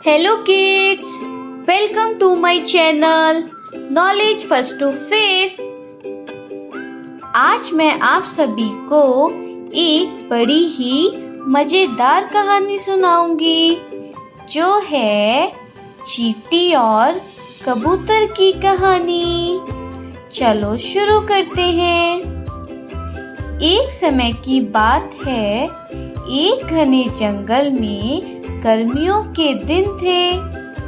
Hello kids, welcome to my channel Knowledge First to Fifth। आज मैं आप सभी को एक बड़ी ही मजेदार कहानी सुनाऊंगी जो है चींटी और कबूतर की कहानी। चलो शुरू करते हैं। एक समय की बात है, एक घने जंगल में गर्मियों के दिन थे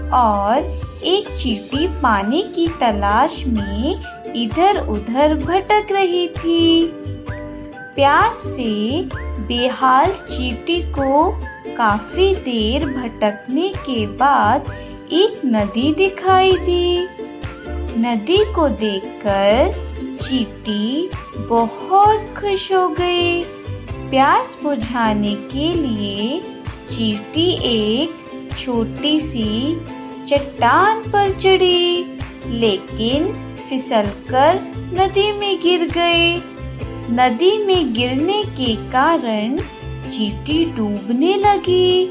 और एक चींटी पानी की तलाश में इधर उधर भटक रही थी। प्यास से बेहाल चींटी को काफी देर भटकने के बाद एक नदी दिखाई दी। नदी को देखकर चींटी बहुत खुश हो गई। प्यास बुझाने के लिए चींटी एक छोटी सी चट्टान पर चढ़ी, लेकिन फिसलकर नदी में गिर गई। नदी में गिरने के कारण चींटी डूबने लगी।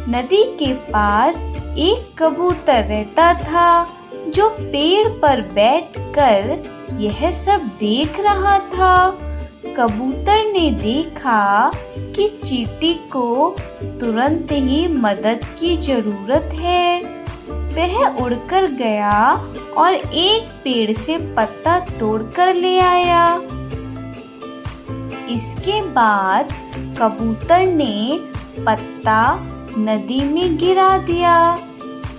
नदी के पास एक कबूतर रहता था जो पेड़ पर बैठकर यह सब देख रहा था। कबूतर ने देखा कि चींटी को तुरंत ही मदद की जरूरत है। वह उड़कर गया और एक पेड़ से पत्ता तोड़कर ले आया। इसके बाद कबूतर ने पत्ता नदी में गिरा दिया।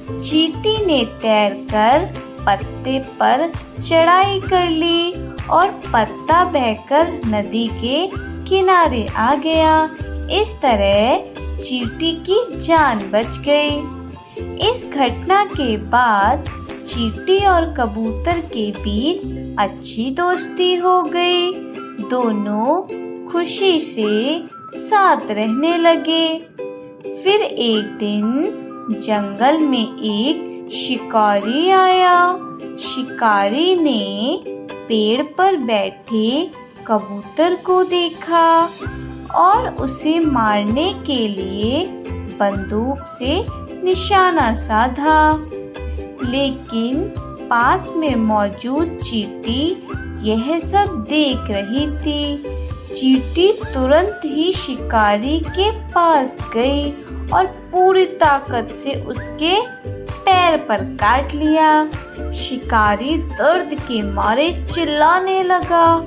चींटी ने तैरकर पत्ते पर चढ़ाई कर ली और पत्ता बहकर नदी के किनारे आ गया। इस तरह चींटी की जान बच गई। इस घटना के बाद चींटी और कबूतर के बीच अच्छी दोस्ती हो गई। दोनों खुशी से साथ रहने लगे। फिर एक दिन जंगल में एक शिकारी आया। शिकारी ने पेड़ पर बैठे कबूतर को देखा और उसे मारने के लिए बंदूक से निशाना साधा, लेकिन पास में मौजूद चींटी यह सब देख रही थी। चींटी तुरंत ही शिकारी के पास गई और पूरी ताकत से उसके पैर पर काट लिया। शिकारी दर्द के मारे चिल्लाने लगा,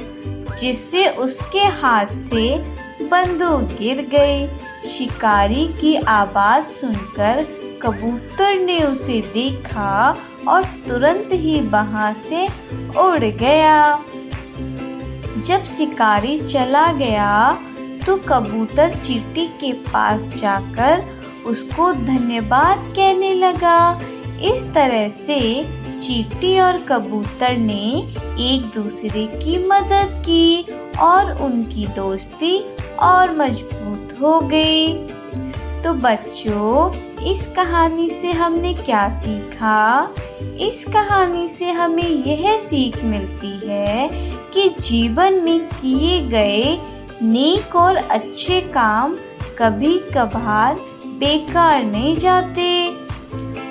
जिससे उसके हाथ से बंदूक गिर गई। शिकारी की आवाज सुनकर कबूतर ने उसे देखा और तुरंत ही वहां से उड़ गया। जब शिकारी चला गया तो कबूतर चींटी के पास जाकर उसको धन्यवाद कहने लगा। इस तरह से चींटी और कबूतर ने एक दूसरे की मदद की और उनकी दोस्ती और मजबूत हो गई। तो बच्चों, इस कहानी से हमने क्या सीखा? इस कहानी से हमें यह सीख मिलती है कि जीवन में किए गए नेक और अच्छे काम कभी कभार बेकार नहीं जाते।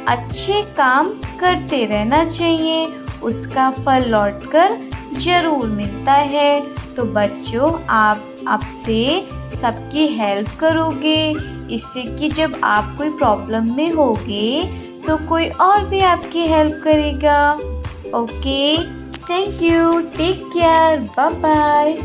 अच्छे काम करते रहना चाहिए, उसका फल लौटकर जरूर मिलता है। तो बच्चों, आप आपसे सबकी हेल्प करोगे, इससे कि जब आप कोई प्रॉब्लम में होगे तो कोई और भी आपकी हेल्प करेगा। Okay, thank you, take care, bye bye.